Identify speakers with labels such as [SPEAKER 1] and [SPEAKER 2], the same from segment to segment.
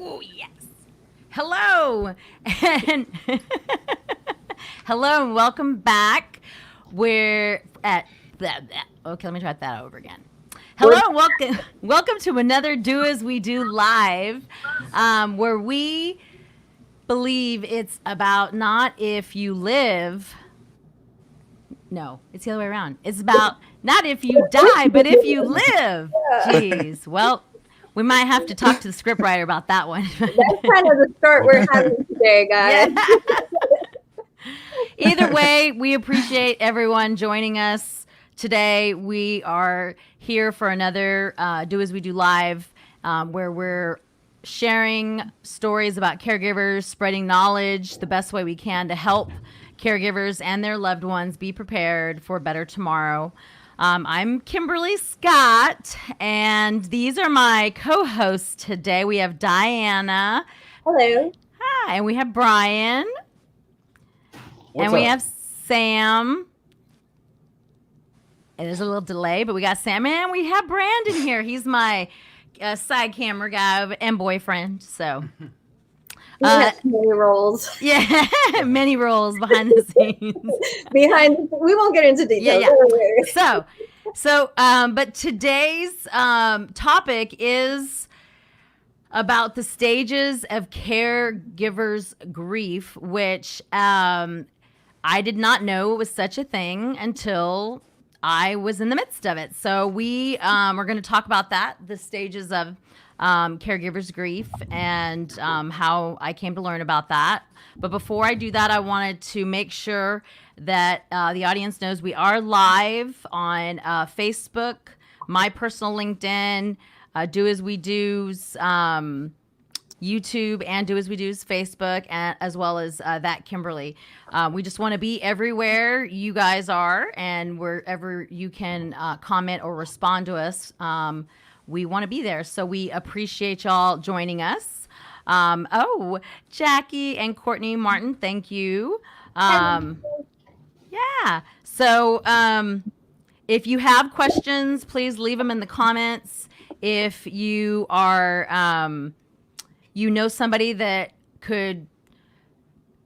[SPEAKER 1] Oh, yes. Hello. And hello and welcome back. We're at okay, let me try that over again. Hello and welcome to another Do As We Do Live, where we believe it's about not if you live. No, it's the other way around. It's about not if you die, but if you live. Jeez. Well, we might have to talk to the scriptwriter about that one.
[SPEAKER 2] That's kind of the start we're having today, guys.
[SPEAKER 1] Yeah. Either way, we appreciate everyone joining us today. We are here for another Do As We Do Live, where we're sharing stories about caregivers, spreading knowledge the best way we can to help caregivers and their loved ones be prepared for a better tomorrow. I'm Kimberly Scott, and these are my co-hosts today. We have Diana.
[SPEAKER 2] Hello.
[SPEAKER 1] Hi, and we have Brian.
[SPEAKER 3] What's
[SPEAKER 1] we
[SPEAKER 3] up?
[SPEAKER 1] have Sam. It is a little delay, but we got Sam, and we have Brandon here. He's my side camera guy and boyfriend. So,
[SPEAKER 2] We have many roles.
[SPEAKER 1] Yeah, many roles behind the scenes.
[SPEAKER 2] We won't get into details.
[SPEAKER 1] Yeah. But today's topic is about the stages of caregivers' grief, which I did not know was such a thing until I was in the midst of it. So we are going to talk about that, the stages of caregivers' grief, and how I came to learn about that. But before I do that, I wanted to make sure that the audience knows we are live on Facebook, my personal LinkedIn, Do As We Do's YouTube, and Do As We Do's Facebook, and as well as that Kimberly. We just want to be everywhere you guys are, and wherever you can comment or respond to us. We want to be there. So we appreciate y'all joining us. Jackie and Courtney Martin, thank you. Yeah. So if you have questions, please leave them in the comments. If you are, you know somebody that could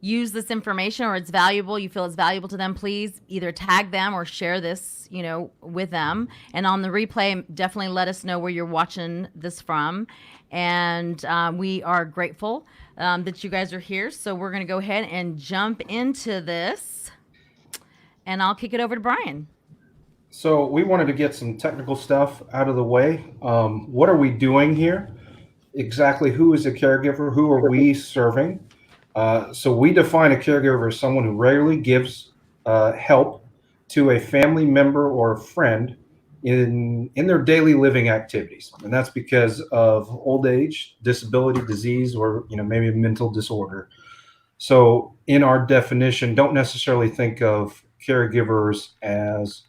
[SPEAKER 1] use this information or it's valuable, you feel it's valuable to them, please either tag them or share this, with them. And on the replay, definitely let us know where you're watching this from. And we are grateful that you guys are here. So we're going to go ahead and jump into this. And I'll kick it over to Brian.
[SPEAKER 3] So we wanted to get some technical stuff out of the way. What are we doing here? Exactly who is a caregiver? Who are we serving? So we define a caregiver as someone who regularly gives help to a family member or a friend in their daily living activities. And that's because of old age, disability, disease, or maybe a mental disorder. So in our definition, don't necessarily think of caregivers as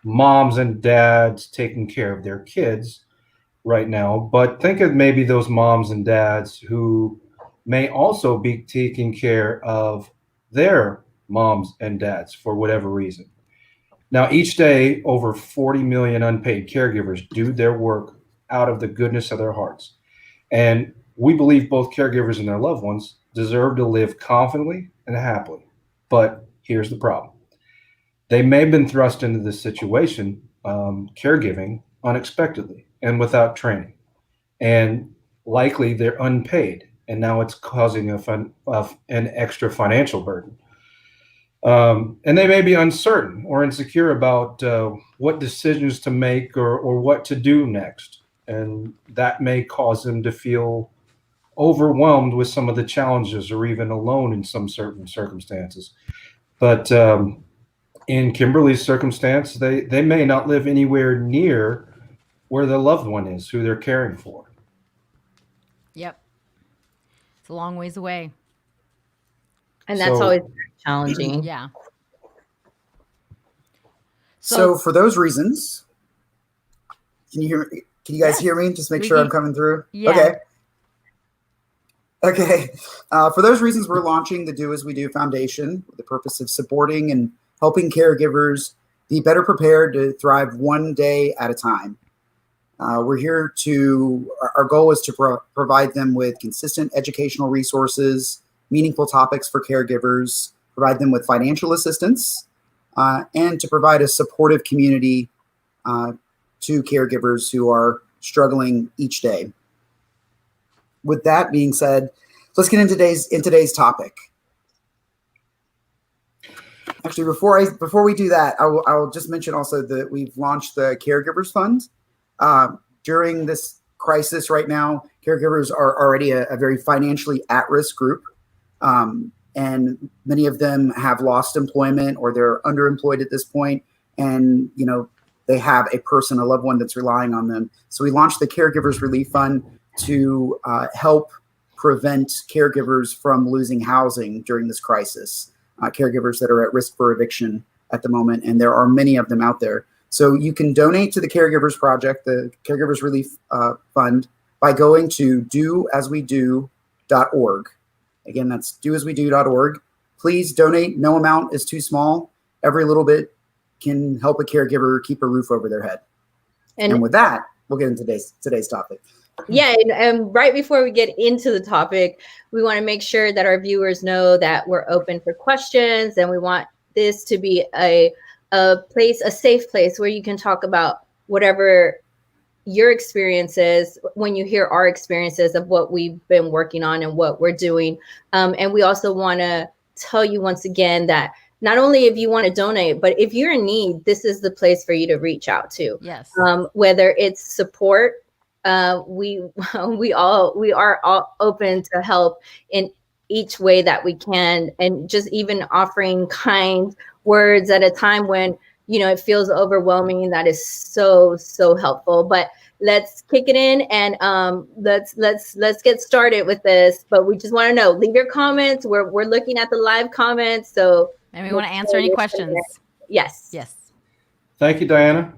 [SPEAKER 3] moms and dads taking care of their kids right now, but think of maybe those moms and dads who may also be taking care of their moms and dads for whatever reason. Now, each day, over 40 million unpaid caregivers do their work out of the goodness of their hearts. And we believe both caregivers and their loved ones deserve to live confidently and happily. But here's the problem. They may have been thrust into this situation, caregiving, unexpectedly and without training. And likely they're unpaid. And now it's causing an extra financial burden. And they may be uncertain or insecure about what decisions to make or what to do next. And that may cause them to feel overwhelmed with some of the challenges or even alone in some certain circumstances. But in Kimberly's circumstance, they may not live anywhere near where their loved one is, who they're caring for.
[SPEAKER 1] Yep. It's a long ways away.
[SPEAKER 2] And that's always
[SPEAKER 4] challenging.
[SPEAKER 1] Yeah.
[SPEAKER 4] So for those reasons, can you guys hear me? Just make sure I'm coming through.
[SPEAKER 1] Yeah.
[SPEAKER 4] Okay. For those reasons, we're launching the Do As We Do Foundation with the purpose of supporting and helping caregivers be better prepared to thrive one day at a time. We're here to, our goal is to provide them with consistent educational resources, meaningful topics for caregivers, provide them with financial assistance, and to provide a supportive community to caregivers who are struggling each day. With that being said, let's get into today's topic. Actually, before we do that, I will just mention also that we've launched the Caregivers Fund. During this crisis right now, caregivers are already a very financially at-risk group, and many of them have lost employment or they're underemployed at this point, and they have a loved one that's relying on them. So we launched the Caregivers Relief Fund to help prevent caregivers from losing housing during this crisis. Caregivers that are at risk for eviction at the moment, and there are many of them out there. So you can donate to the Caregivers Project, the Caregivers Relief Fund, by going to doaswedo.org. Again, that's doaswedo.org. Please donate. No amount is too small. Every little bit can help a caregiver keep a roof over their head. And with that, we'll get into today's topic.
[SPEAKER 2] Yeah, and right before we get into the topic, we want to make sure that our viewers know that we're open for questions, and we want this to be a safe place where you can talk about whatever your experiences when you hear our experiences of what we've been working on and what we're doing. And we also want to tell you once again that not only if you want to donate, but if you're in need, this is the place for you to reach out to.
[SPEAKER 1] Yes.
[SPEAKER 2] Whether it's support, we are all open to help in each way that we can, and just even offering kind words at a time when it feels overwhelming. That is so helpful. But let's kick it in and let's get started with this. But we just want to know, leave your comments. We're looking at the live comments, so
[SPEAKER 1] and we want to answer any questions.
[SPEAKER 2] Yes.
[SPEAKER 3] Thank you, Diana.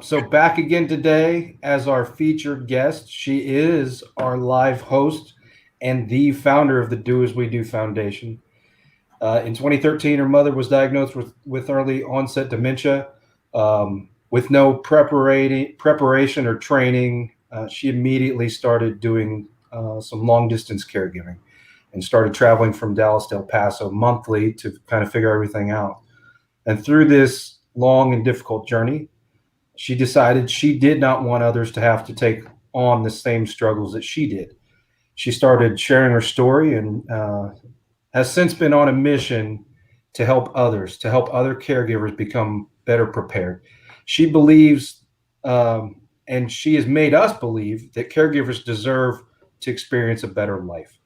[SPEAKER 3] So back again today as our featured guest. She is our live host and the founder of the Do As We Do Foundation. In 2013, her mother was diagnosed with early onset dementia. With no preparation or training, she immediately started doing some long distance caregiving and started traveling from Dallas to El Paso monthly to kind of figure everything out. And through this long and difficult journey, she decided she did not want others to have to take on the same struggles that she did. She started sharing her story and has since been on a mission to help others, to help other caregivers become better prepared. She believes, and she has made us believe, that caregivers deserve to experience a better life.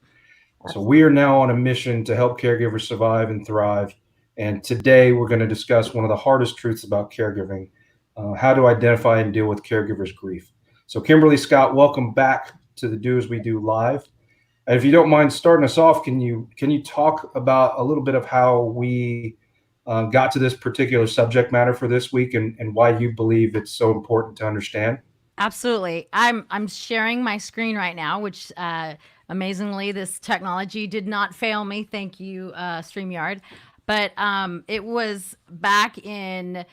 [SPEAKER 3] So we are now on a mission to help caregivers survive and thrive. And today we're going to discuss one of the hardest truths about caregiving, how to identify and deal with caregivers' grief. So Kimberly Scott, welcome back to the Do As We Do Live. And if you don't mind starting us off, can you talk about a little bit of how we got to this particular subject matter for this week and why you believe it's so important to understand?
[SPEAKER 1] Absolutely. I'm sharing my screen right now, which amazingly, this technology did not fail me. Thank you, StreamYard. But it was back in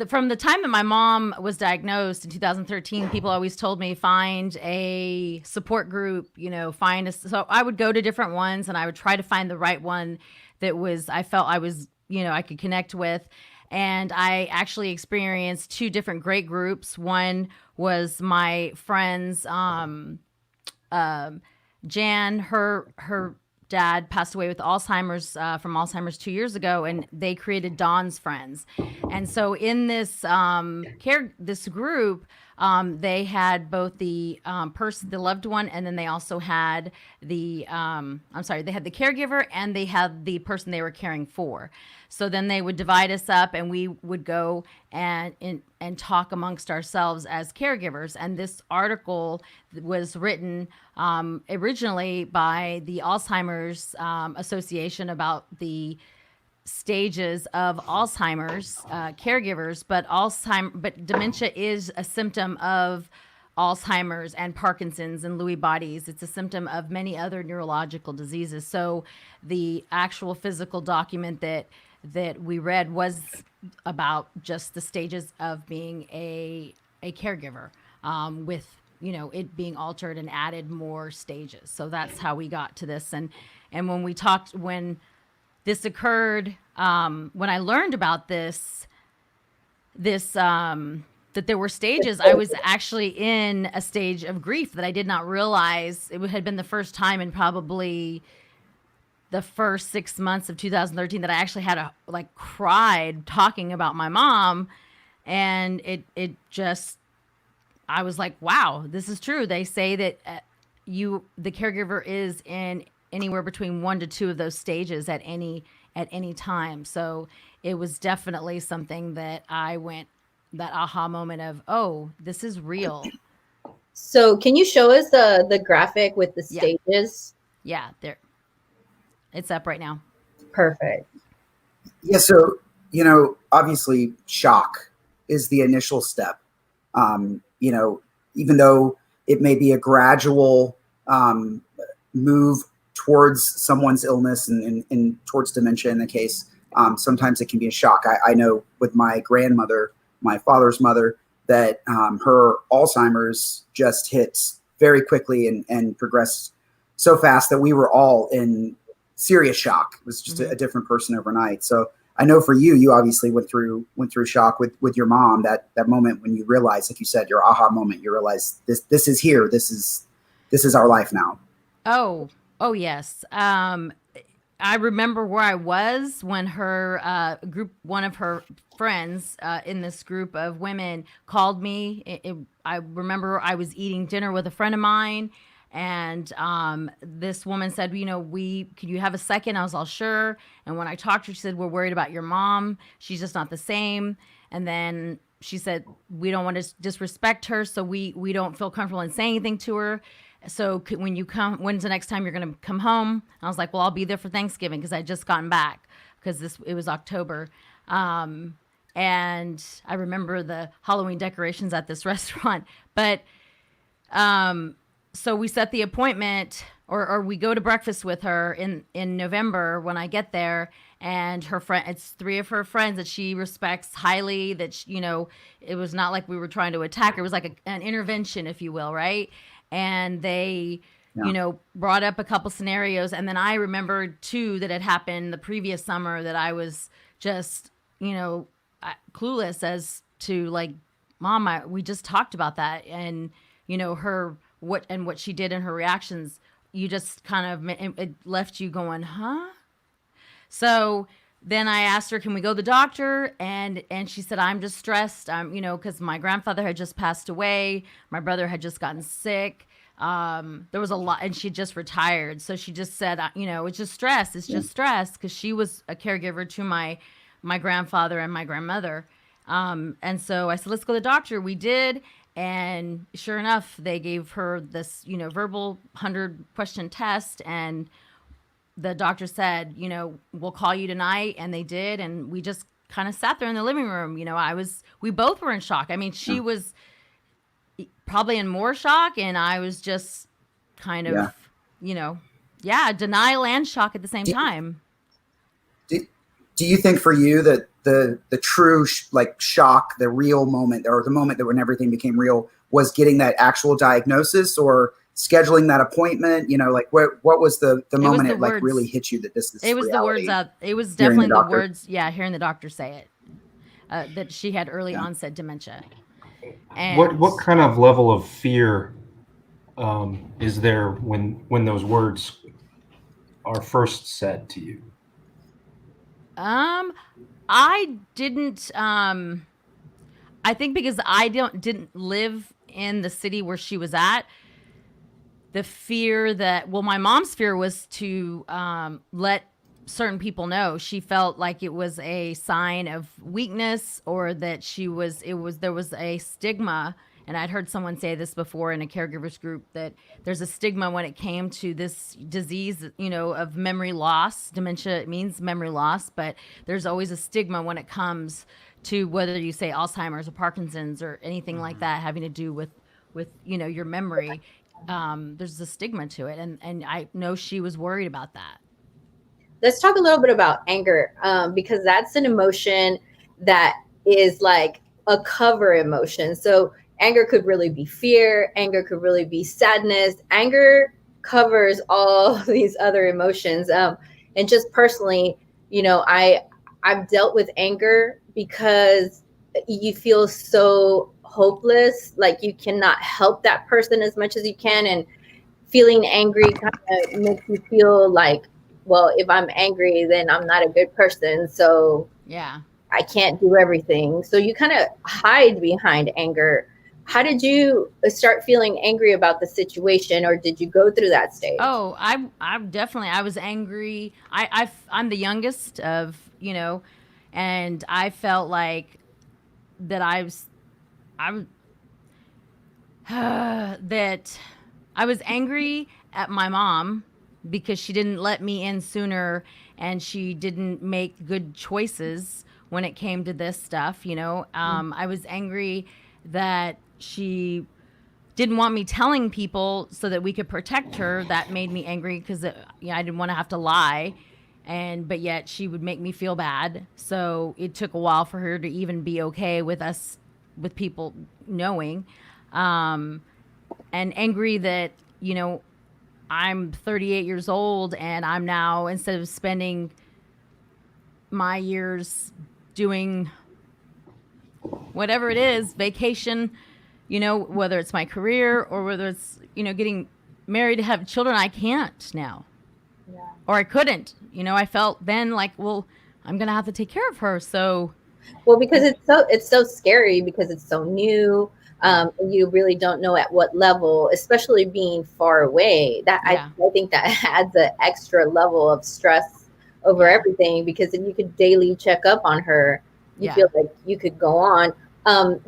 [SPEAKER 1] from the time that my mom was diagnosed in 2013, people always told me, find a support group, so I would go to different ones and I would try to find the right one that I felt I was, I could connect with. And I actually experienced two different great groups. One was my friend's, Jan, her dad passed away with Alzheimer's from Alzheimer's 2 years ago, and they created Dawn's Friends. And so in this this group, they had both the the loved one, and then they also had they had the caregiver, and they had the person they were caring for. So then they would divide us up, and we would go and talk amongst ourselves as caregivers. And this article was written originally by the Alzheimer's Association about the stages of Alzheimer's caregivers, but dementia is a symptom of Alzheimer's and Parkinson's and Lewy bodies. It's a symptom of many other neurological diseases. So the actual physical document that we read was about just the stages of being a a caregiver, with, you know, it being altered and added more stages. So that's how we got to this. And when this occurred, when I learned about this, that there were stages, I was actually in a stage of grief that I did not realize. It had been the first time in probably the first 6 months of 2013 that I actually had cried talking about my mom. And it just, I was like, wow, this is true. They say that the caregiver is in anywhere between 1 to 2 of those stages at any time. So it was definitely something that that aha moment of, oh, this is real.
[SPEAKER 2] So can you show us the graphic with the stages?
[SPEAKER 1] Yeah, there. It's up right now.
[SPEAKER 2] Perfect.
[SPEAKER 4] Yeah, so, you know, obviously shock is the initial step. You know, even though it may be a gradual move towards someone's illness and towards dementia in the case, sometimes it can be a shock. I know with my grandmother, my father's mother, that her Alzheimer's just hit very quickly and progressed so fast that we were all in serious shock. It was just a different person overnight. So I know for you, you obviously went through shock with your mom, that moment when you realized, like you said, your aha moment, you realize this is here. This is our life now.
[SPEAKER 1] Oh yes. I remember where I was when her one of her friends in this group of women called me. I remember I was eating dinner with a friend of mine, and this woman said, you know, could you have a second? I was all sure. And when I talked to her, she said, we're worried about your mom. She's just not the same. And then she said, we don't want to disrespect her, so we don't feel comfortable in saying anything to her. So when you come, when's the next time you're going to come home? I was like, well, I'll be there for Thanksgiving, because I just gotten back, because it was October. And I remember the Halloween decorations at this restaurant. But so we set the appointment, or we go to breakfast with her in November when I get there. And her friend, it's 3 of her friends that she respects highly, that, you know, it was not like we were trying to attack her. It was like an intervention, if you will, right? And they, you know, brought up a couple scenarios. And then I remembered too that it happened the previous summer, that I was just, you know, clueless as to, like, Mom, we just talked about that. And, you know, what she did and her reactions, you just kind of, it left you going, huh? So then I asked her, can we go to the doctor? And she said, I'm just stressed. You know, because my grandfather had just passed away. My brother had just gotten sick. There was a lot, and she just retired. So she just said, you know, it's just stress. It's just stress, because she was a caregiver to my grandfather and my grandmother. And so I said, let's go to the doctor. We did. And sure enough, they gave her this, you know, verbal 100-question test. And the doctor said, you know, we'll call you tonight. And they did. And we just kind of sat there in the living room. You know, we both were in shock. I mean, she was probably in more shock, and I was just kind of, you know, denial and shock at the same time.
[SPEAKER 4] Do you think for you that the true shock, the real moment, or the moment that when everything became real, was getting that actual diagnosis or scheduling that appointment? You know, like what was the moment it like really hit you that this is
[SPEAKER 1] it was
[SPEAKER 4] reality?
[SPEAKER 1] The words it was definitely the words, hearing the doctor say it, that she had early onset dementia. And
[SPEAKER 3] what kind of level of fear is there when those words are first said to you?
[SPEAKER 1] I didn't. I think because I didn't live in the city where she was at. The fear my mom's fear was to let certain people know. She felt like it was a sign of weakness, or that there was a stigma. And I'd heard someone say this before in a caregivers group, that there's a stigma when it came to this disease, you know, of memory loss. Dementia means memory loss, but there's always a stigma when it comes to whether you say Alzheimer's or Parkinson's or anything like that having to do with, you know, your memory. There's a stigma to it. And I know she was worried about that.
[SPEAKER 2] Let's talk a little bit about anger, because that's an emotion that is like a cover emotion. So anger could really be fear. Anger could really be sadness. Anger covers all these other emotions. And just personally, I've dealt with anger because you feel so hopeless, like you cannot help that person as much as you can. And feeling angry kind of makes you feel like, well, if I'm angry, then I'm not a good person. So
[SPEAKER 1] Yeah.
[SPEAKER 2] I can't do everything. So you kind of hide behind anger. How did you start feeling angry about the situation, or did you go through that stage?
[SPEAKER 1] Oh, I'm definitely, I was angry. I'm the youngest of, and I felt like that that I was angry at my mom because she didn't let me in sooner and she didn't make good choices when it came to this stuff, I was angry that she didn't want me telling people so that we could protect her. That made me angry because I didn't want to have to lie, but yet she would make me feel bad. So it took a while for her to even be okay with us, with people knowing, and angry that I'm 38 years old and I'm now, instead of spending my years doing whatever it is, vacation, whether it's my career or whether it's, getting married to have children, I can't now.
[SPEAKER 2] Yeah.
[SPEAKER 1] Or I couldn't. I felt then like, well, I'm going to have to take care of her. So,
[SPEAKER 2] well, because it's so scary because it's so new. You really don't know at what level, especially being far away. That
[SPEAKER 1] Yeah.
[SPEAKER 2] I think that adds an extra level of stress over everything, because then you could daily check up on her. You feel like you could go on.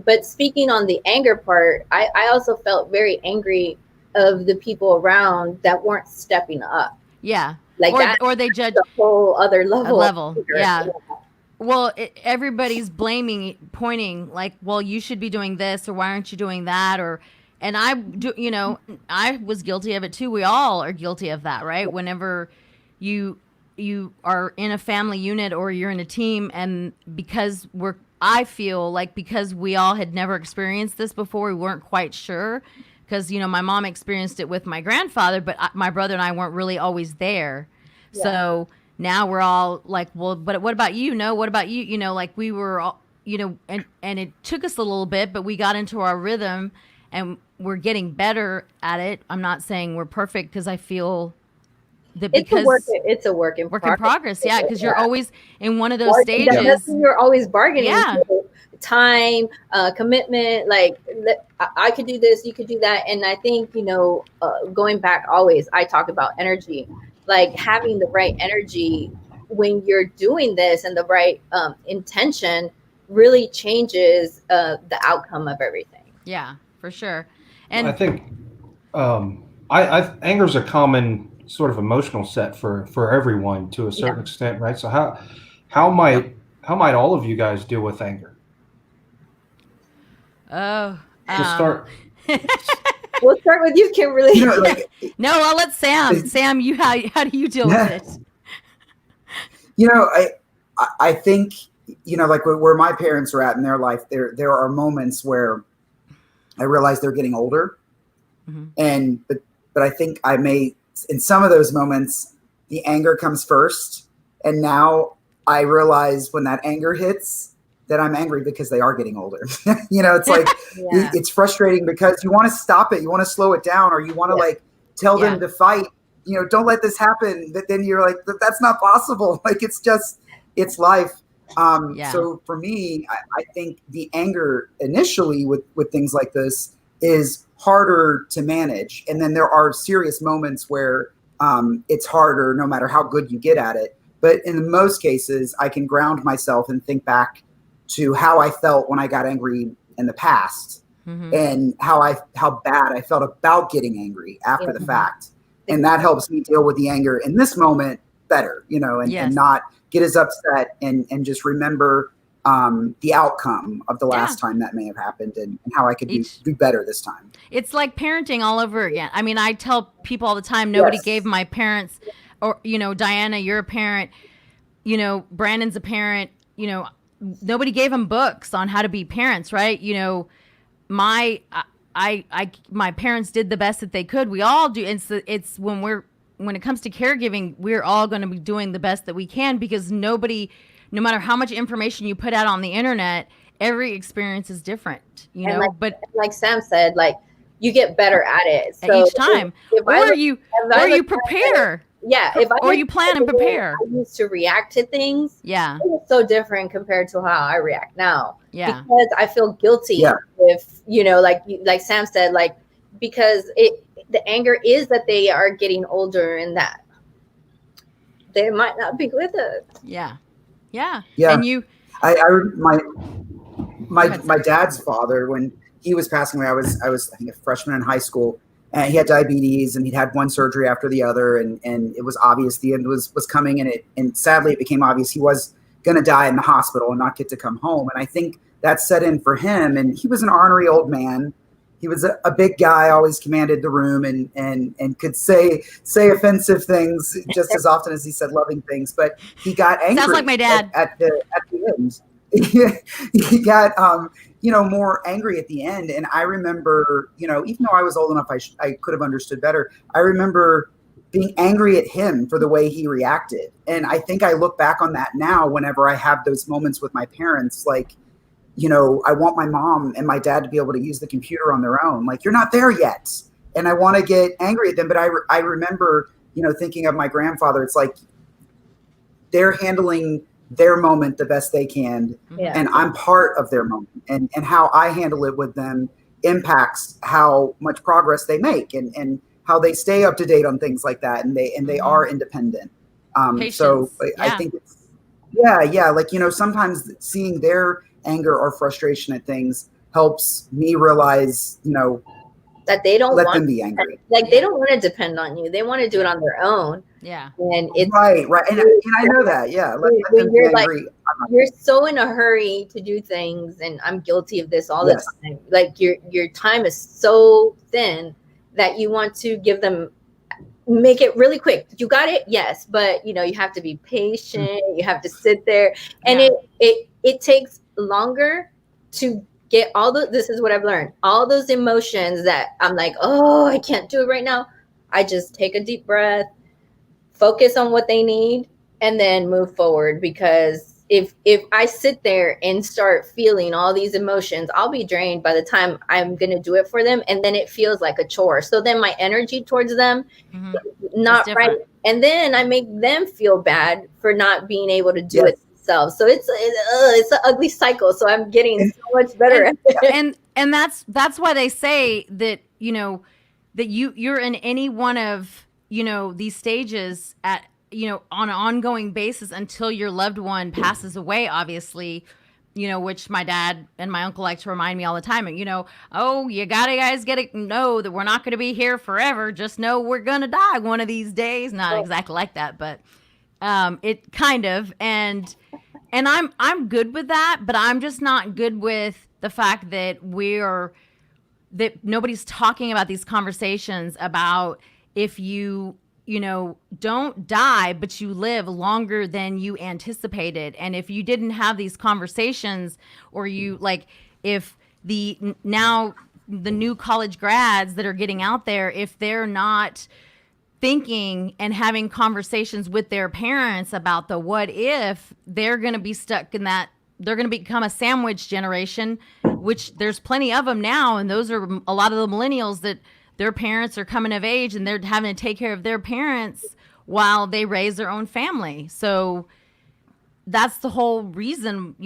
[SPEAKER 2] But speaking on the anger part, I also felt very angry of the people around that weren't stepping up.
[SPEAKER 1] Yeah.
[SPEAKER 2] Like
[SPEAKER 1] or they judge
[SPEAKER 2] a whole other level.
[SPEAKER 1] Yeah. Well, everybody's pointing like, well, you should be doing this, or why aren't you doing that? And I do, I was guilty of it too. We all are guilty of that, right? Whenever you are in a family unit or you're in a team, and I feel like because we all had never experienced this before, we weren't quite sure. Because, my mom experienced it with my grandfather, but my brother and I weren't really always there. Yeah. So now we're all like, well, but what about you? No, what about you? Like we were all, and it took us a little bit, but we got into our rhythm and we're getting better at it. I'm not saying we're perfect, because I feel that
[SPEAKER 2] it's a work in
[SPEAKER 1] progress. Yeah. Because you're always in one of those stages.
[SPEAKER 2] You're always bargaining.
[SPEAKER 1] Yeah.
[SPEAKER 2] Time, commitment, like I could do this, you could do that. And I think, going back, always, I talk about energy, like having the right energy when you're doing this, and the right intention really changes the outcome of everything.
[SPEAKER 1] Yeah, for sure. And
[SPEAKER 3] I think anger is a common sort of emotional set for everyone to a certain extent, right? So how might all of you guys deal with anger?
[SPEAKER 1] Oh,
[SPEAKER 3] to start.
[SPEAKER 2] We'll start with you, Kimberly.
[SPEAKER 1] No, I'll let Sam. Sam, how do you deal with
[SPEAKER 4] it? I think, like where my parents are at in their life, there are moments where I realize they're getting older, but I think I may, in some of those moments, the anger comes first, and now I realize when that anger hits, that I'm angry because they are getting older. It's like, it's frustrating because you want to stop it. You want to slow it down, or you want to tell them to fight, don't let this happen. But then you're like, that's not possible. Like, it's life. So for me, I think the anger initially with things like this is harder to manage. And then there are serious moments where it's harder no matter how good you get at it. But in most cases, I can ground myself and think back to how I felt when I got angry in the past, and how bad I felt about getting angry after the fact. And that helps me deal with the anger in this moment better, and not get as upset, and just remember the outcome of the last time that may have happened, and how I could do better this time.
[SPEAKER 1] It's like parenting all over again. I mean, I tell people all the time, nobody gave my parents, or, Diana, you're a parent, Brandon's a parent, nobody gave them books on how to be parents, right? my parents did the best that they could. We all do. It's when it comes to caregiving, we're all going to be doing the best that we can, because no matter how much information you put out on the internet, every experience is different, you know. But
[SPEAKER 2] like Sam said, like, you get better at it.
[SPEAKER 1] So each time, or you prepare.
[SPEAKER 2] Or
[SPEAKER 1] you plan and prepare.
[SPEAKER 2] I used to react to things.
[SPEAKER 1] Yeah.
[SPEAKER 2] It's so different compared to how I react now.
[SPEAKER 1] Yeah.
[SPEAKER 2] Because I feel guilty if, you know, like Sam said, like, because the anger is that they are getting older and that they might not be with us.
[SPEAKER 1] Yeah. Yeah.
[SPEAKER 4] Yeah.
[SPEAKER 1] And
[SPEAKER 4] my dad's father, when he was passing away, I was I think a freshman in high school, and he had diabetes, and he'd had one surgery after the other, and it was obvious the end was coming, and sadly it became obvious he was going to die in the hospital and not get to come home. And I think that set in for him. And he was an ornery old man. He was a big guy, always commanded the room, and could say offensive things just as often as he said loving things. But he got angry.
[SPEAKER 1] Sounds like my dad.
[SPEAKER 4] At the end. He got more angry at the end. And I remember, even though I was old enough, I could have understood better. I remember being angry at him for the way he reacted. And I think I look back on that now whenever I have those moments with my parents, like, I want my mom and my dad to be able to use the computer on their own. Like, you're not there yet. And I want to get angry at them. But I remember, thinking of my grandfather, it's like they're handling their moment the best they can.
[SPEAKER 2] Yeah.
[SPEAKER 4] And I'm part of their moment. And how I handle it with them impacts how much progress they make and how they stay up to date on things like that. And they are independent. So I think it's, like, sometimes seeing their anger or frustration at things helps me realize,
[SPEAKER 2] that they don't
[SPEAKER 4] let
[SPEAKER 2] want
[SPEAKER 4] them be angry.
[SPEAKER 2] Like, they don't want to depend on you. They want to do it on their own.
[SPEAKER 1] Yeah.
[SPEAKER 2] And it's
[SPEAKER 4] right. And I know that. Yeah. Let them be angry.
[SPEAKER 2] You're so in a hurry to do things, and I'm guilty of this all the time. Like, your time is so thin that you want to make it really quick. You got it? Yes. But you have to be patient. You have to sit there. And it takes longer to get this is what I've learned. All those emotions that I'm like, oh, I can't do it right now. I just take a deep breath, focus on what they need, and then move forward. Because if I sit there and start feeling all these emotions, I'll be drained by the time I'm going to do it for them. And then it feels like a chore. So then my energy towards them, not right. And then I make them feel bad for not being able to do it themselves. So it's an ugly cycle. So I'm getting so much better at it.
[SPEAKER 1] And that's why they say that, that you're in any one of, these stages at, on an ongoing basis until your loved one passes away, obviously, which my dad and my uncle like to remind me all the time. Oh, you guys got to know that we're not going to be here forever. Just know we're going to die one of these days. Not exactly like that, but it kind of. And I'm good with that, but I'm just not good with the fact that that nobody's talking about these conversations about if you don't die, but you live longer than you anticipated. And if you didn't have these conversations, or if the new college grads that are getting out there, if they're not thinking and having conversations with their parents about the what if, they're going to be stuck in that. They're going to become a sandwich generation, which there's plenty of them now. And those are a lot of the millennials that their parents are coming of age and they're having to take care of their parents while they raise their own family. So that's the whole reason,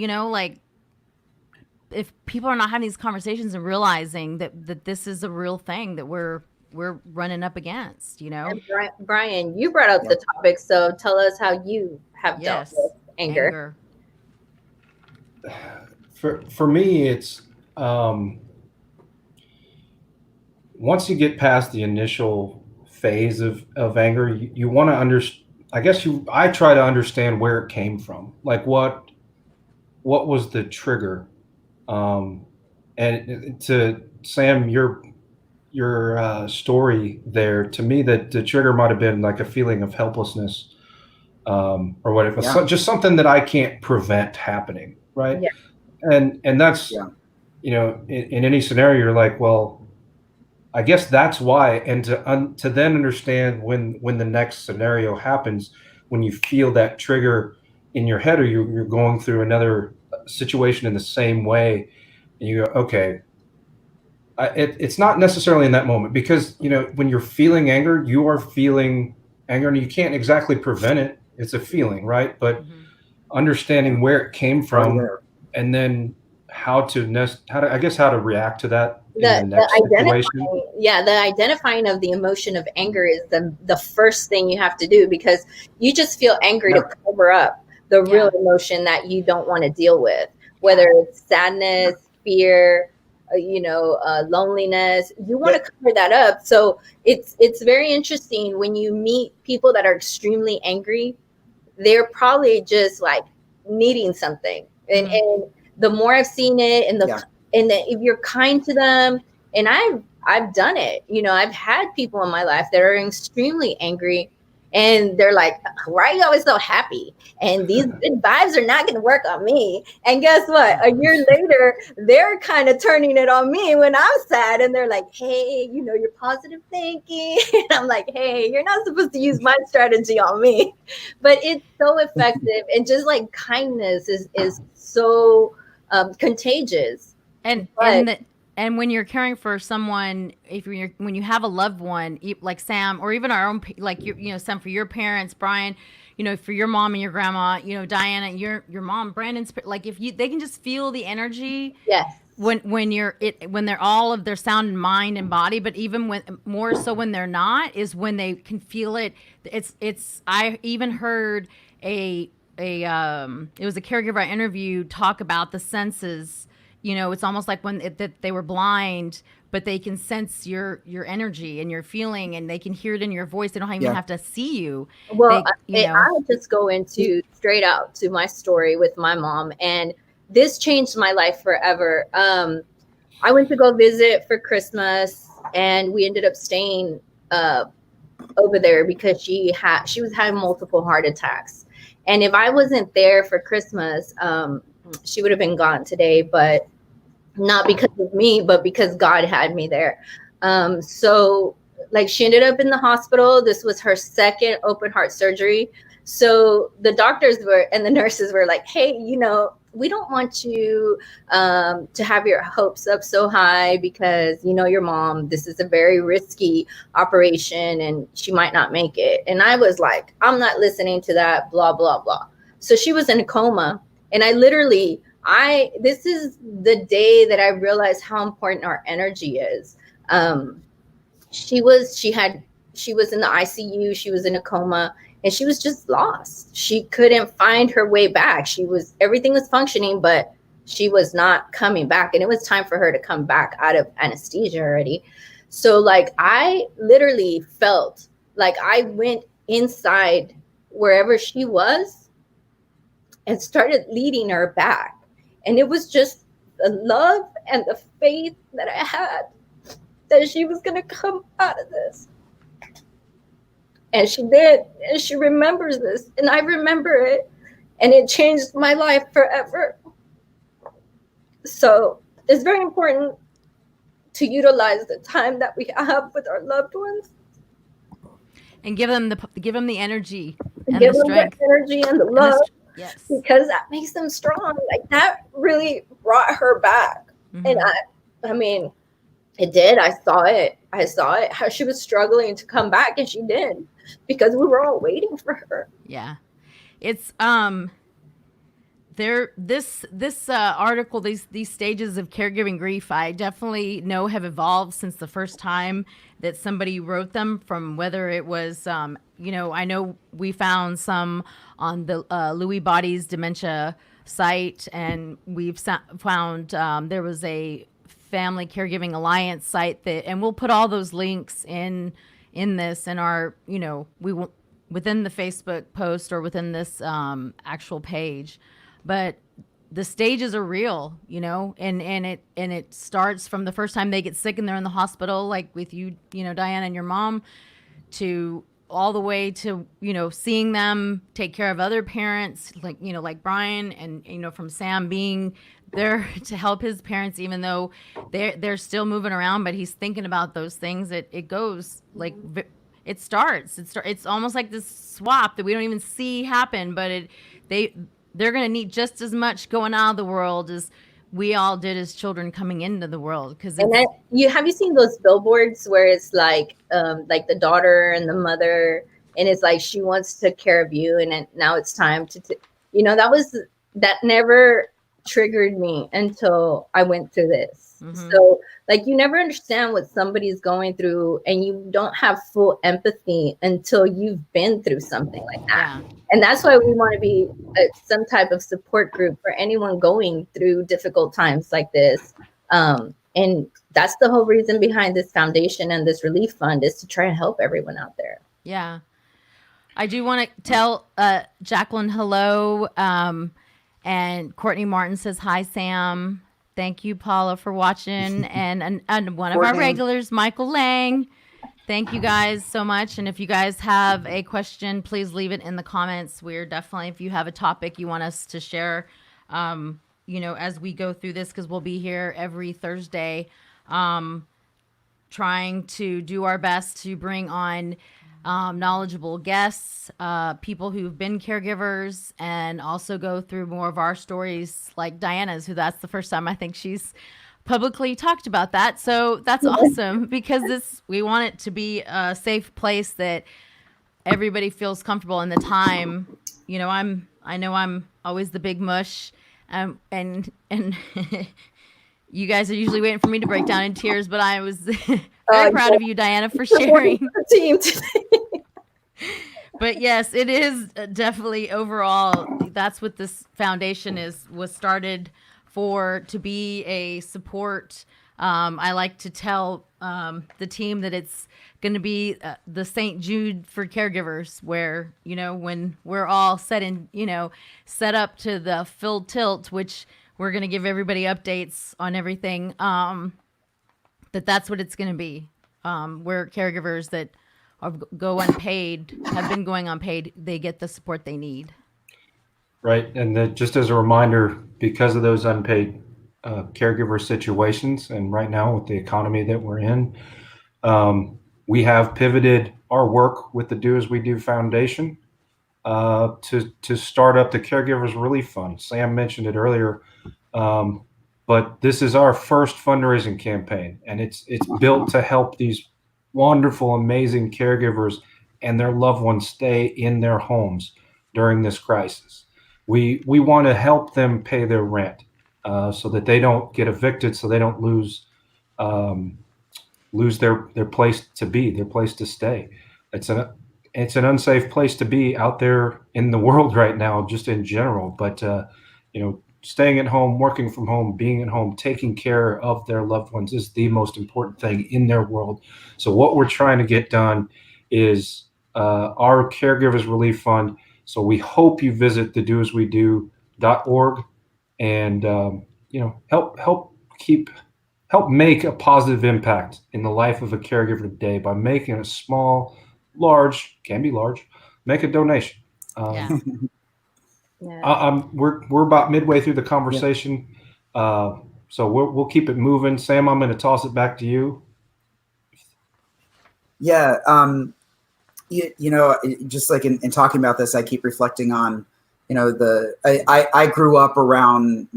[SPEAKER 1] if people are not having these conversations and realizing that this is a real thing that we're running up against, And
[SPEAKER 2] Brian, you brought up the topic, so tell us how you have dealt with anger.
[SPEAKER 3] For me, it's once you get past the initial phase of anger, you want to understand. I try to understand where it came from. Like what was the trigger? And to Sam, your story there, to me, that the trigger might have been like a feeling of helplessness, or whatever. So just something that I can't prevent happening, right?
[SPEAKER 2] Yeah.
[SPEAKER 3] And that's in any scenario, you're like, well, I guess that's why. And to then understand when the next scenario happens, when you feel that trigger in your head, or you're going through another situation in the same way, and you go, okay, it's not necessarily in that moment, because when you're feeling anger, you are feeling anger, and you can't exactly prevent it. It's a feeling, right? But understanding where it came from, and then how to how to react to that in the next situation.
[SPEAKER 2] The identifying of the emotion of anger is the first thing you have to do, because you just feel angry to cover up the real emotion that you don't want to deal with, whether it's sadness, fear, loneliness. You want to cover that up. So it's very interesting when you meet people that are extremely angry. They're probably just like needing something, and the more I've seen it, and if you're kind to them, and I've done it, I've had people in my life that are extremely angry, and they're like, why are you always so happy? And these good vibes are not going to work on me. And guess what? A year later, they're kind of turning it on me when I'm sad. And they're like, hey, you're positive thinking. And I'm like, hey, you're not supposed to use my strategy on me. But it's so effective. And just like kindness is so contagious.
[SPEAKER 1] And when you're caring for someone, when you have a loved one, like Sam, or even our own, like Sam, for your parents, Brian, for your mom and your grandma, Diana, your mom, Brandon's, like they can just feel the energy.
[SPEAKER 2] Yes.
[SPEAKER 1] When they're all of their sound mind and body, but even when more so when they're not, is when they can feel it. I even heard it was a caregiver I interviewed talk about the senses. It's almost like that they were blind, but they can sense your energy and your feeling, and they can hear it in your voice. They don't even have to see you.
[SPEAKER 2] Well, I'll just go into straight out to my story with my mom, and this changed my life forever. I went to go visit for Christmas, and we ended up staying over there because she was having multiple heart attacks. And if I wasn't there for Christmas, she would have been gone today, but not because of me, but because God had me there. So like, she ended up in the hospital. This was her second open heart surgery. So the doctors and the nurses were like, hey, we don't want you to have your hopes up so high, because your mom, this is a very risky operation and she might not make it. And I was like, I'm not listening to that, blah, blah, blah. So she was in a coma. And this is the day that I realized how important our energy is. She was in the ICU, she was in a coma, and she was just lost. She couldn't find her way back. Everything was functioning, but she was not coming back. And it was time for her to come back out of anesthesia already. So like, I literally felt like I went inside wherever she was and started leading her back. And it was just the love and the faith that I had that she was going to come out of this. And she did. And she remembers this. And I remember it. And it changed my life forever. So it's very important to utilize the time that we have with our loved ones.
[SPEAKER 1] And give them the energy and
[SPEAKER 2] give
[SPEAKER 1] the
[SPEAKER 2] them
[SPEAKER 1] strength.
[SPEAKER 2] The energy and the love.
[SPEAKER 1] Yes.
[SPEAKER 2] Because that makes them strong. Like, that really brought her back. Mm-hmm. And I mean, it did. I saw it, how she was struggling to come back, and she did, because we were all waiting for her.
[SPEAKER 1] Yeah. It's this article, these stages of caregiving grief, I definitely know have evolved since the first time that somebody wrote them, from whether it was I know we found some on the Lewy Body's dementia site, and we've found there was a Family Caregiving Alliance site and we'll put all those links in this, in our, we will, within the Facebook post or within this actual page. But the stages are real, and it starts from the first time they get sick and they're in the hospital, like with you, Diana and your mom, to all the way to, seeing them take care of other parents, like Brian, and, from Sam being there to help his parents, even though they're still moving around, but he's thinking about those things. It goes like it starts. It's almost like this swap that we don't even see happen, but they're gonna need just as much going out of the world as we all did as children coming into the world. Because
[SPEAKER 2] And then you seen those billboards where it's like the daughter and the mother, and it's like she wants to take care of you, and then now it's time to that never triggered me until I went through this.
[SPEAKER 1] Mhm.
[SPEAKER 2] So like you never understand what somebody's going through, and you don't have full empathy until you've been through something like that.
[SPEAKER 1] Yeah.
[SPEAKER 2] And that's why we want to be some type of support group for anyone going through difficult times like this. And that's the whole reason behind this foundation and this relief fund, is to try and help everyone out there.
[SPEAKER 1] Yeah. I do want to tell Jacqueline hello. And Courtney Martin says, hi, Sam. Thank you, Paula, for watching. And one of our
[SPEAKER 4] Courtney.
[SPEAKER 1] regulars, Michael Lang. Thank you guys so much. And if you guys have a question, please leave it in the comments. We're definitely, if you have a topic you want us to share, as we go through this, because we'll be here every Thursday, trying to do our best to bring on knowledgeable guests, people who've been caregivers, and also go through more of our stories like Diana's, who that's the first time I think she's publicly talked about that. So that's awesome, because we want it to be a safe place that everybody feels comfortable in the time. I know I'm always the big mush, and you guys are usually waiting for me to break down in tears, but I was very proud of you, Diana, for sharing.
[SPEAKER 2] Team today.
[SPEAKER 1] But yes, it is definitely overall, that's what this foundation was started for, to be a support. I like to tell the team that it's going to be the St. Jude for caregivers, where, when we're all set up to the full tilt, which we're going to give everybody updates on everything, that's what it's going to be. Where caregivers that go unpaid, have been going unpaid, they get the support they need.
[SPEAKER 3] Right. And just as a reminder, because of those unpaid caregiver situations, and right now with the economy that we're in, we have pivoted our work with the Do As We Do Foundation to start up the Caregivers Relief Fund. Sam mentioned it earlier, but this is our first fundraising campaign, and it's built to help these wonderful, amazing caregivers and their loved ones stay in their homes during this crisis. We want to help them pay their rent so that they don't get evicted, so they don't lose their place to be, their place to stay. It's an unsafe place to be out there in the world right now, just in general. But staying at home, working from home, being at home, taking care of their loved ones is the most important thing in their world. So what we're trying to get done is our Caregivers Relief Fund. So we hope you visit the doaswedo.org and help make a positive impact in the life of a caregiver today by making a small, large, can be large, make a donation.
[SPEAKER 1] Yeah.
[SPEAKER 2] Yeah.
[SPEAKER 3] We're about midway through the conversation, so we'll keep it moving. Sam, I'm going to toss it back to you.
[SPEAKER 4] Yeah. Just like in talking about this, I keep reflecting on, I grew up on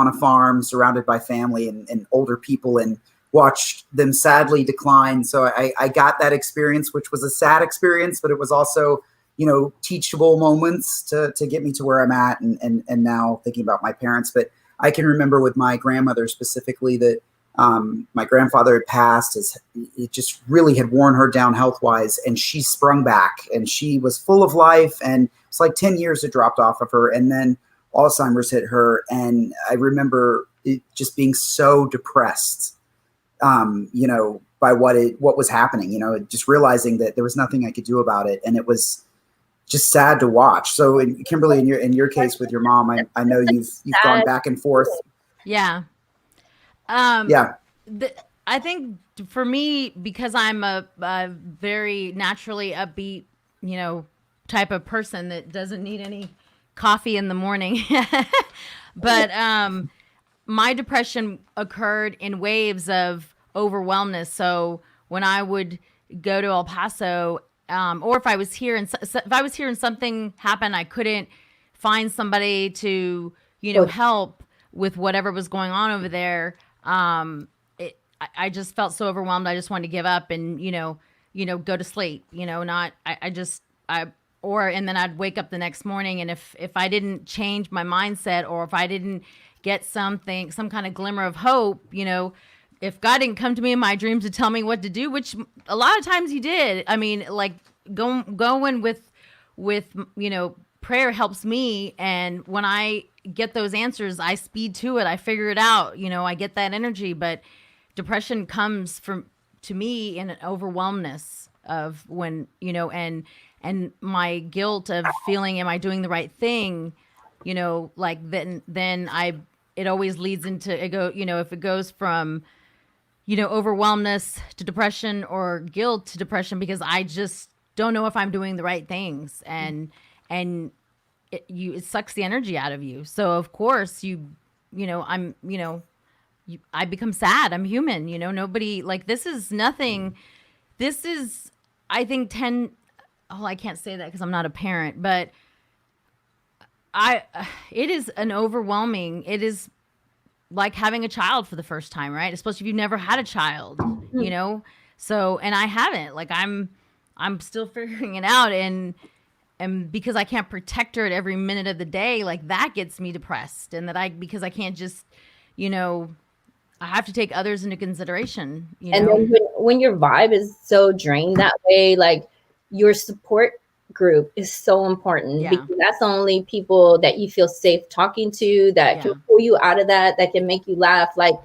[SPEAKER 4] a farm surrounded by family and older people, and watched them sadly decline. So I got that experience, which was a sad experience, but it was also, teachable moments to get me to where I'm at. And now thinking about my parents, but I can remember with my grandmother specifically that my grandfather had passed. It just really had worn her down health-wise, and she sprung back, and she was full of life, and it's like 10 years had dropped off of her, and then Alzheimer's hit her. And I remember it just being so depressed, by what was happening, just realizing that there was nothing I could do about it. And it was just sad to watch. So Kimberly, in your case with your mom, I know you've gone back and forth.
[SPEAKER 1] Yeah.
[SPEAKER 4] Yeah.
[SPEAKER 1] I think for me, because I'm a very naturally upbeat, type of person that doesn't need any coffee in the morning, but my depression occurred in waves of overwhelmness. So when I would go to El Paso, or if I was here and if I was here and something happened, I couldn't find somebody to, help with whatever was going on over there. I just felt so overwhelmed. I just wanted to give up and, go to sleep, not, and then I'd wake up the next morning. And if I didn't change my mindset, or if I didn't get some kind of glimmer of hope, if God didn't come to me in my dreams to tell me what to do, which a lot of times he did. I mean, like going with, prayer helps me. And when I get those answers, I speed to it. I figure it out, I get that energy. But depression comes to me in an overwhelmness of when, and my guilt of feeling, am I doing the right thing? Like then it always leads into if it goes from, overwhelmness to depression, or guilt to depression, because I just don't know if I'm doing the right things. And it sucks the energy out of you. So of course I become sad. I'm human, nobody, like, this is nothing. This is, I think, I can't say that because I'm not a parent, but it is it is like having a child for the first time, right? Especially if you've never had a child, So, and I haven't, like, I'm still figuring it out. And because I can't protect her at every minute of the day, like, that gets me depressed. And because I can't just, I have to take others into consideration,
[SPEAKER 2] And then when your vibe is so drained that way, like, your support group is so important, because that's the only people that you feel safe talking to, that can pull you out of that can make you laugh. Like,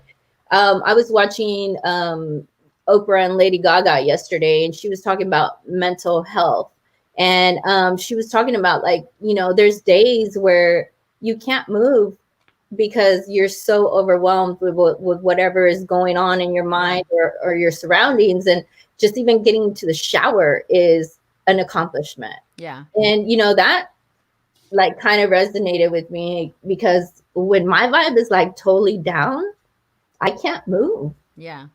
[SPEAKER 2] I was watching Oprah and Lady Gaga yesterday, and she was talking about mental health. And she was talking about, like, there's days where you can't move because you're so overwhelmed with whatever is going on in your mind or your surroundings. And just even getting to the shower is an accomplishment.
[SPEAKER 1] Yeah.
[SPEAKER 2] And, that, like, kind of resonated with me, because when my vibe is, like, totally down, I can't move.
[SPEAKER 1] Yeah.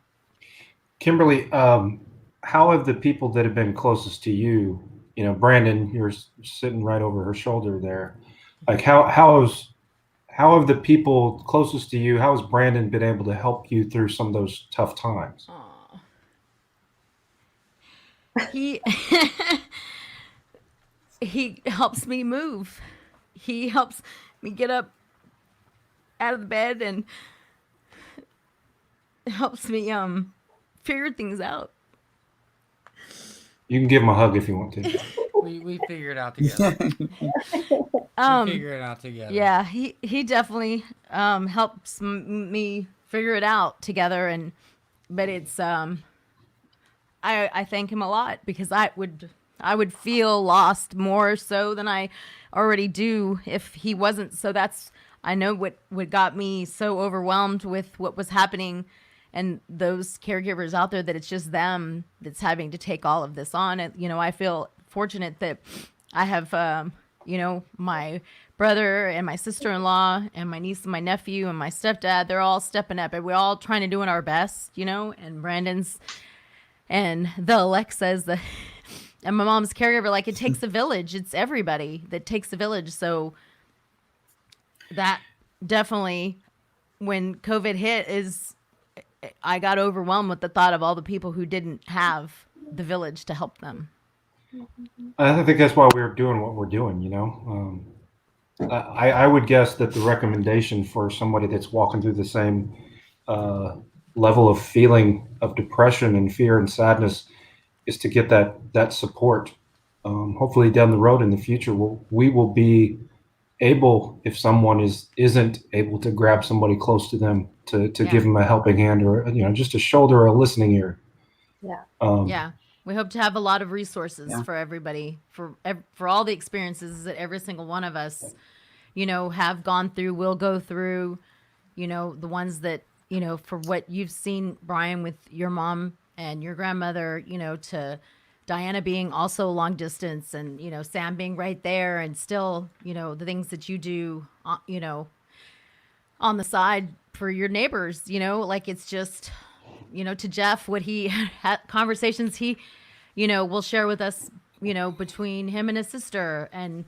[SPEAKER 3] Kimberly, how have the people that have been closest to you, Brandon, you're sitting right over her shoulder there. Like, how have the people closest to you, how has Brandon been able to help you through some of those tough times?
[SPEAKER 1] He he helps me move. He helps me get up out of the bed and helps me figure things out.
[SPEAKER 3] You can give him a hug if you want to.
[SPEAKER 5] We figure it out together. We figure it out together.
[SPEAKER 1] Yeah, he definitely helps me figure it out together. But it's I thank him a lot, because I would feel lost more so than I already do if he wasn't. So I know what got me so overwhelmed with what was happening, and those caregivers out there, that it's just them that's having to take all of this on. And, I feel fortunate that I have, my brother and my sister-in-law and my niece and my nephew and my stepdad, they're all stepping up, and we're all trying to do our best, and Brandon's and the Alexa's and my mom's caregiver. Like, it takes a village. It's everybody that takes a village. So that definitely, when COVID hit, I got overwhelmed with the thought of all the people who didn't have the village to help them.
[SPEAKER 3] I think that's why we're doing what we're doing, I would guess that the recommendation for somebody that's walking through the same level of feeling of depression and fear and sadness is to get that support. Hopefully down the road in the future, we will be able, if someone isn't able to grab somebody close to them, to give them a helping hand, or just a shoulder or a listening ear.
[SPEAKER 1] Yeah. We hope to have a lot of resources for everybody, for all the experiences that every single one of us, have gone through, will go through, the ones that, for what you've seen, Brian, with your mom and your grandmother, to Diana being also long distance, and, Sam being right there, and still, the things that you do, on the side for your neighbors, you know, like it's just, you know, to Jeff, what he had conversations he, you know, will share with us, you know, between him and his sister, and,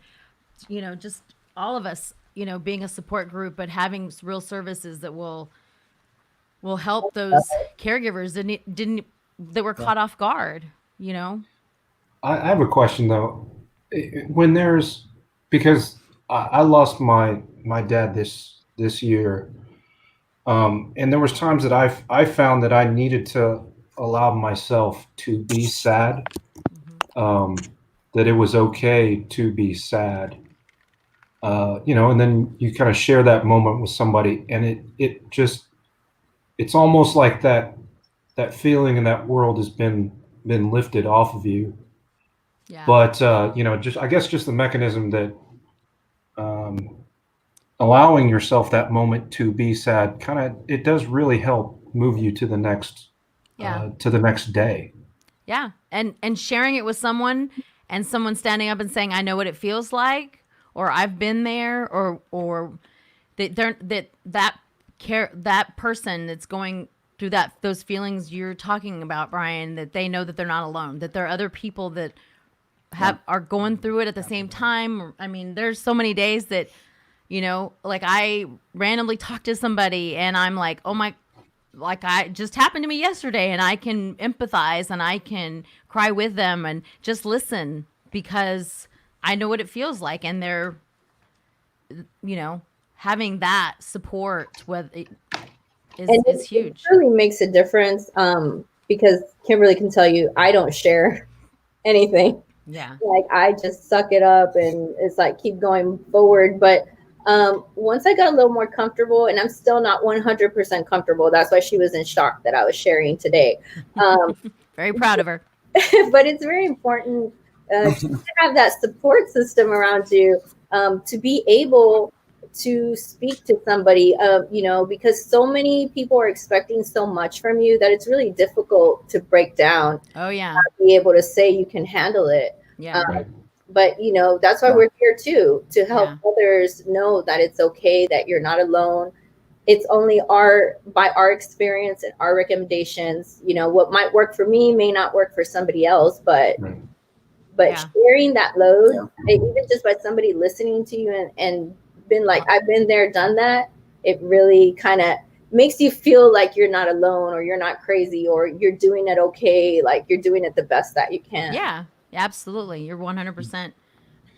[SPEAKER 1] you know, just all of us, you know, being a support group, but having real services that will help those caregivers that were caught off guard, you know?
[SPEAKER 3] I have a question though. When there's, because I lost my dad this year, and there was times that I found that I needed to allow myself to be sad, that it was okay to be sad, you know, and then you kind of share that moment with somebody, and it just, it's almost like that feeling in that world has been lifted off of you.
[SPEAKER 1] Yeah.
[SPEAKER 3] But you know, just I guess just the mechanism that um, allowing yourself that moment to be sad, kind of, it does really help move you to the next day.
[SPEAKER 1] Yeah. And sharing it with someone, and someone standing up and saying, I know what it feels like, or I've been there, or that person that's going through those feelings you're talking about, Brian, that they know that they're not alone, that there are other people that are going through it at the same time. I mean, there's so many days that, you know, like I randomly talk to somebody and I'm like, oh my, like I just happened to me yesterday, and I can empathize and I can cry with them and just listen because I know what it feels like. And they're, you know, having that support is huge.
[SPEAKER 2] It really makes a difference, because Kimberly can tell you I don't share anything.
[SPEAKER 1] Yeah.
[SPEAKER 2] Like I just suck it up and it's like keep going forward. But once I got a little more comfortable, and I'm still not 100% comfortable, that's why she was in shock that I was sharing today.
[SPEAKER 1] Very proud of her.
[SPEAKER 2] But it's very important to have that support system around you, to be able to speak to somebody, you know, because so many people are expecting so much from you that it's really difficult to break down.
[SPEAKER 1] Oh yeah.
[SPEAKER 2] Be able to say you can handle it.
[SPEAKER 1] Yeah.
[SPEAKER 3] Right.
[SPEAKER 2] But you know, that's why we're here too, to help
[SPEAKER 1] Yeah.
[SPEAKER 2] others know that it's okay, that you're not alone. It's only by our experience and our recommendations, you know, what might work for me may not work for somebody else, but
[SPEAKER 3] Right.
[SPEAKER 1] Yeah.
[SPEAKER 2] sharing that load, even just by somebody listening to you and been like, I've been there, done that, it really kind of makes you feel like you're not alone, or you're not crazy, or you're doing it okay, like you're doing it the best that you can.
[SPEAKER 1] Yeah. Absolutely. You're 100%.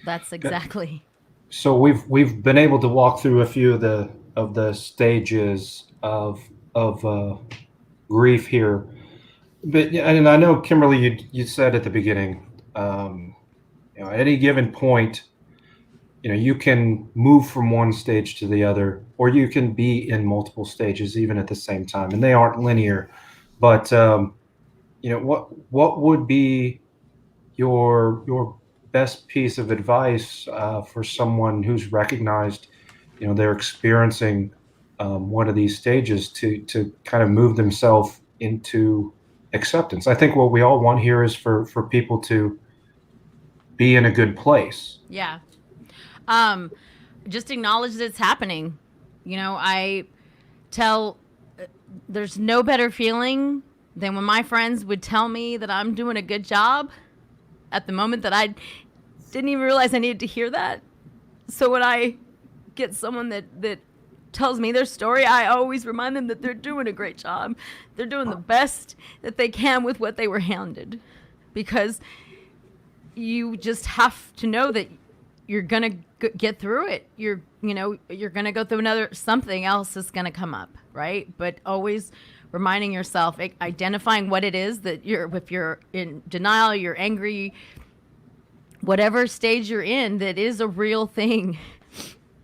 [SPEAKER 1] That's exactly.
[SPEAKER 3] So we've been able to walk through a few of the stages of grief here, but yeah, and I know Kimberly, you said at the beginning, you know, at any given point, you know, you can move from one stage to the other, or you can be in multiple stages even at the same time, and they aren't linear. But you know, what would be your best piece of advice for someone who's recognized, you know, they're experiencing one of these stages to kind of move themselves into acceptance? I think what we all want here is for people to be in a good place.
[SPEAKER 1] Yeah. Just acknowledge that it's happening. You know, there's no better feeling than when my friends would tell me that I'm doing a good job at the moment that I didn't even realize I needed to hear that. So when I get someone that tells me their story, I always remind them that they're doing a great job. They're doing the best that they can with what they were handed, because you just have to know that you're gonna get through it. You're gonna go through something else is gonna come up, right? But always reminding yourself, identifying what it is that if you're in denial, you're angry, whatever stage you're in, that is a real thing.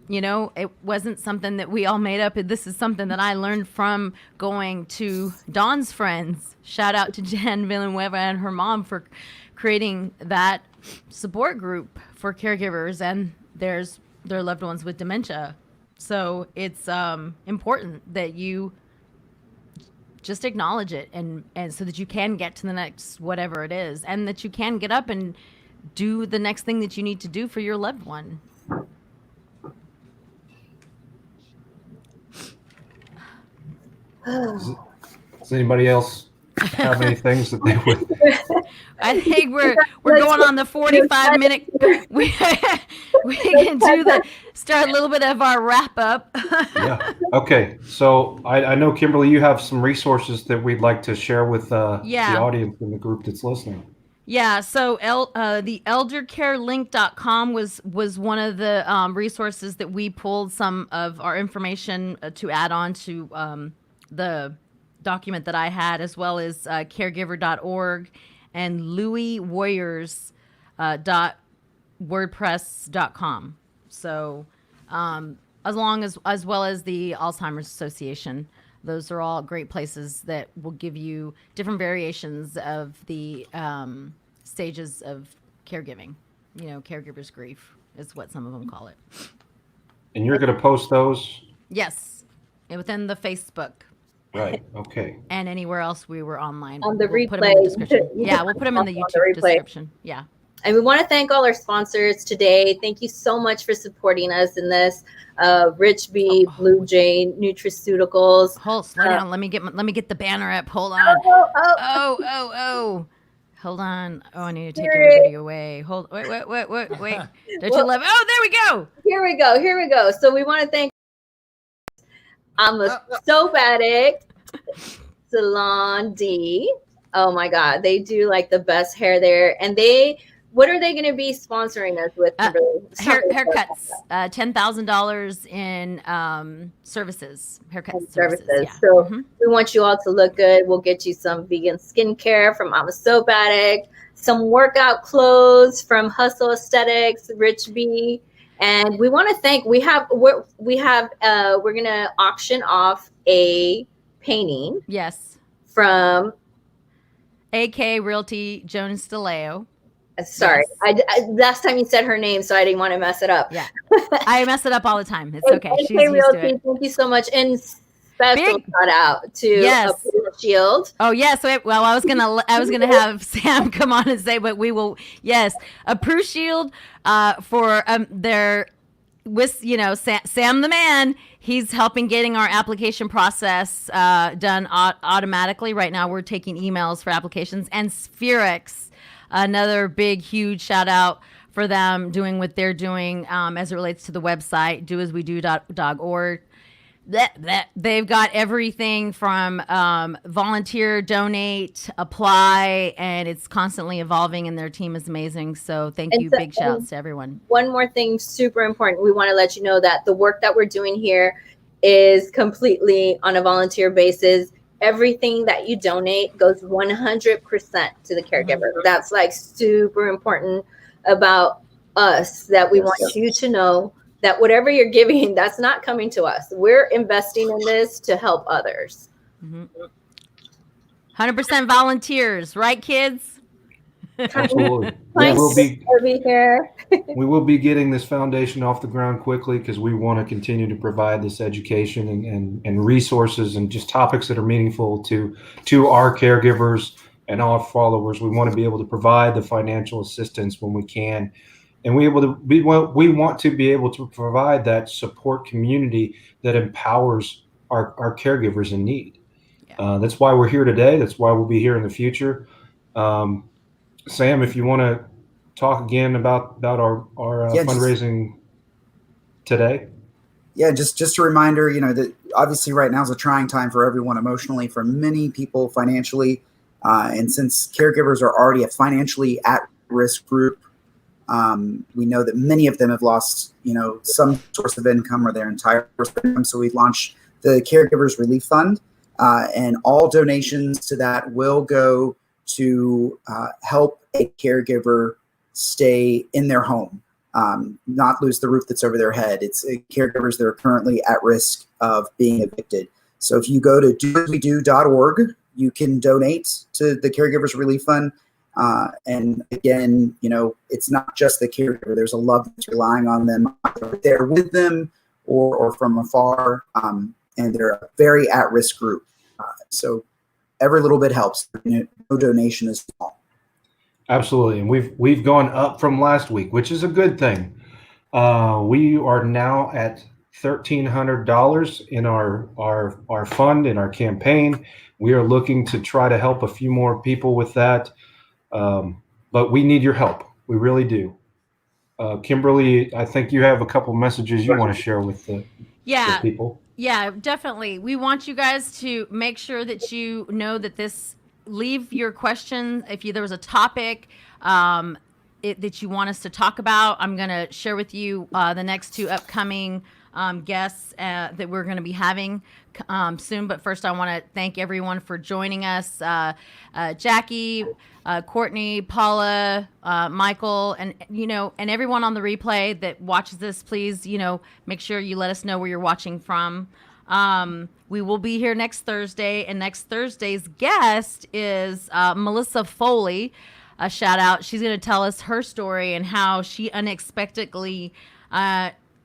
[SPEAKER 1] You know, it wasn't something that we all made up. This is something that I learned from going to Dawn's friends. Shout out to Jen Villanueva and her mom for creating that support group for caregivers and their loved ones with dementia. So it's important that you just acknowledge it, and so that you can get to the next whatever it is, and that you can get up and do the next thing that you need to do for your loved one.
[SPEAKER 3] Does anybody else have any things that they would?
[SPEAKER 1] I think we're going on the 45-minute. We can start a little bit of our wrap up.
[SPEAKER 3] Yeah. Okay. So I know, Kimberly, you have some resources that we'd like to share with the audience and the group that's listening.
[SPEAKER 1] Yeah, so the eldercarelink.com was one of the resources that we pulled some of our information to add on to the document that I had, as well as caregiver.org and louiswarriors.wordpress.com. So as well as the Alzheimer's Association. Those are all great places that will give you different variations of the stages of caregiving. You know, caregiver's grief is what some of them call it.
[SPEAKER 3] And you're going to post those?
[SPEAKER 1] Yes, and within the Facebook.
[SPEAKER 3] Right. Okay.
[SPEAKER 1] And anywhere else we were online.
[SPEAKER 2] On the
[SPEAKER 1] we'll
[SPEAKER 2] replay.
[SPEAKER 1] Put them in the description. Yeah, we'll put them in the YouTube description. Yeah.
[SPEAKER 2] And we want to thank all our sponsors today. Thank you so much for supporting us in this. Rich Bee, Blue Jay, Nutraceuticals.
[SPEAKER 1] Slow down. Let me get the banner up. Hold on. Oh. Hold on. Oh, I need to take everybody away. Wait. Don't you love it? Oh, there we go.
[SPEAKER 2] Here we go. So we want to thank I'm a Soap Addict, Salon D. Oh my God. They do like the best hair there. And what are they going to be sponsoring us with?
[SPEAKER 1] Haircuts, $10,000 in services, haircut services. Yeah.
[SPEAKER 2] So we want you all to look good. We'll get you some vegan skincare from I'm a Soap Addict, some workout clothes from Hustle Aesthetics, Rich B. And we want to thank. We're going to auction off a painting.
[SPEAKER 1] Yes.
[SPEAKER 2] From
[SPEAKER 1] AK Realty Jones DeLeo.
[SPEAKER 2] Sorry, yes. I last time you said her name, so I didn't want to mess it up.
[SPEAKER 1] Yeah, I mess it up all the time. It's okay. She's
[SPEAKER 2] Realty,
[SPEAKER 1] used to it.
[SPEAKER 2] Thank you so much, and special shout out to Shield.
[SPEAKER 1] Oh yes. Well, I was gonna have Sam come on and say, but we will. Yes, a Prue Shield for their with Sam the man. He's helping getting our application process done automatically. Right now, we're taking emails for applications, and Spherix. Another big, huge shout out for them doing what they're doing as it relates to the website, doaswedo.org. They've got everything from volunteer, donate, apply, and it's constantly evolving, and their team is amazing. So big shouts to everyone.
[SPEAKER 2] One more thing, super important. We want to let you know that the work that we're doing here is completely on a volunteer basis. Everything that you donate goes 100% to the caregiver. That's like super important about us, that we want you to know that whatever you're giving, that's not coming to us. We're investing in this to help others.
[SPEAKER 1] 100% volunteers, right, kids?
[SPEAKER 3] Absolutely. We will be getting this foundation off the ground quickly, because we want to continue to provide this education and resources and just topics that are meaningful to our caregivers and our followers. We want to be able to provide the financial assistance when we can, and we want to be able to provide that support community that empowers our caregivers in need. Yeah. That's why we're here today. That's why we'll be here in the future. Sam, if you want to talk again about our fundraising today.
[SPEAKER 4] Yeah, just a reminder, that obviously right now is a trying time for everyone emotionally, for many people financially. And since caregivers are already a financially at-risk group, we know that many of them have lost, some source of income or their entire source of income. So we've launched the Caregivers Relief Fund, and all donations to that will go to help a caregiver stay in their home, not lose the roof that's over their head. It's caregivers that are currently at risk of being evicted. So if you go to doaswedo.org, you can donate to the Caregivers Relief Fund. And again, it's not just the caregiver. There's a love that's relying on them, either there with them or from afar. And they're a very at-risk group. So every little bit helps. No donation is small.
[SPEAKER 3] Absolutely. And we've gone up from last week, which is a good thing. We are now at $1,300 in our fund, in our campaign. We are looking to try to help a few more people with that. But we need your help. We really do. Kimberly, I think you have a couple messages you want to share with the people.
[SPEAKER 1] Yeah, definitely. We want you guys to make sure that you know that leave your questions. If there was a topic that you want us to talk about, I'm going to share with you the next two upcoming guests that we're going to be having soon. But first, I want to thank everyone for joining us. Jackie, Courtney, Paula, Michael, and everyone on the replay that watches this, please, make sure you let us know where you're watching from. We will be here next Thursday, and next Thursday's guest is Melissa Foley. A shout out. She's going to tell us her story and how she unexpectedly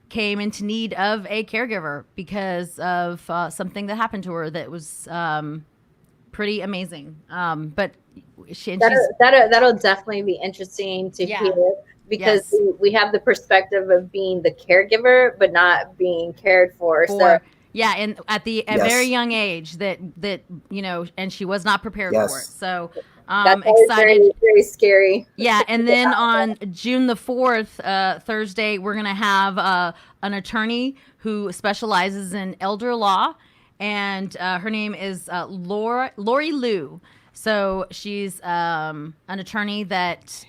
[SPEAKER 1] came into need of a caregiver because of something that happened to her that was pretty amazing. But
[SPEAKER 2] that'll definitely be interesting to hear, because we have the perspective of being the caregiver but not being cared for. So
[SPEAKER 1] yeah, and at a very young age that and she was not prepared for it. So
[SPEAKER 2] that's
[SPEAKER 1] excited.
[SPEAKER 2] Very, very scary.
[SPEAKER 1] Yeah, and then on June the 4th, Thursday, we're gonna have an attorney who specializes in elder law, and her name is Lori Liu. So she's an attorney that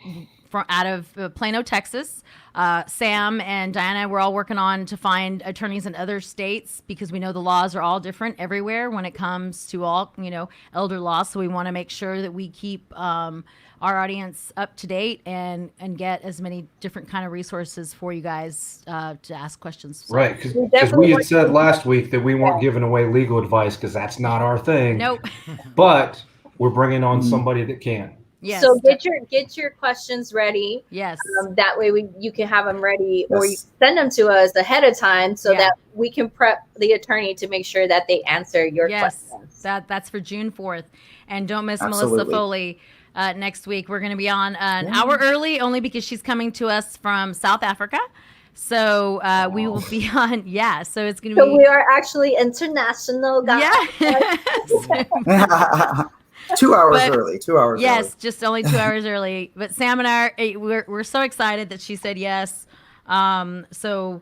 [SPEAKER 1] out of Plano, Texas. Sam and Diana, we're all working on to find attorneys in other states because we know the laws are all different everywhere when it comes to all, elder law. So we want to make sure that we keep our audience up to date and get as many different kind of resources for you guys to ask questions. So,
[SPEAKER 3] right, because we had said last week that we weren't giving away legal advice because that's not our thing.
[SPEAKER 1] Nope.
[SPEAKER 3] But we're bringing on somebody that can.
[SPEAKER 2] Yes. So get your questions ready.
[SPEAKER 1] Yes.
[SPEAKER 2] That way you can have them ready, or you send them to us ahead of time so that we can prep the attorney to make sure that they answer your questions.
[SPEAKER 1] That's for June 4th. And don't miss Melissa Foley next week. We're going to be on an hour early only because she's coming to us from South Africa. So we will be on, so it's going to be.
[SPEAKER 2] So we are actually international, guys.
[SPEAKER 4] Yeah. 2 hours early. 2 hours.
[SPEAKER 1] Yes,
[SPEAKER 4] early.
[SPEAKER 1] just only 2 hours early. But Sam and I, we're so excited that she said yes. So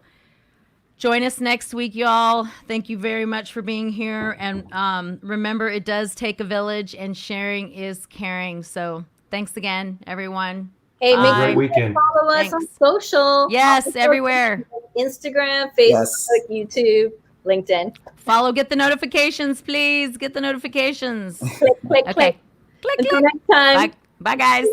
[SPEAKER 1] join us next week, y'all. Thank you very much for being here. And remember, it does take a village, and sharing is caring. So thanks again, everyone.
[SPEAKER 2] Hey, make
[SPEAKER 3] sure weekend.
[SPEAKER 2] Follow us on social.
[SPEAKER 1] Yes, everywhere.
[SPEAKER 2] Instagram, Facebook, YouTube, LinkedIn.
[SPEAKER 1] Follow, get the notifications, please. Get the notifications.
[SPEAKER 2] Click, click, click.
[SPEAKER 1] Click,
[SPEAKER 2] Until
[SPEAKER 1] click.
[SPEAKER 2] next time.
[SPEAKER 1] Bye, guys.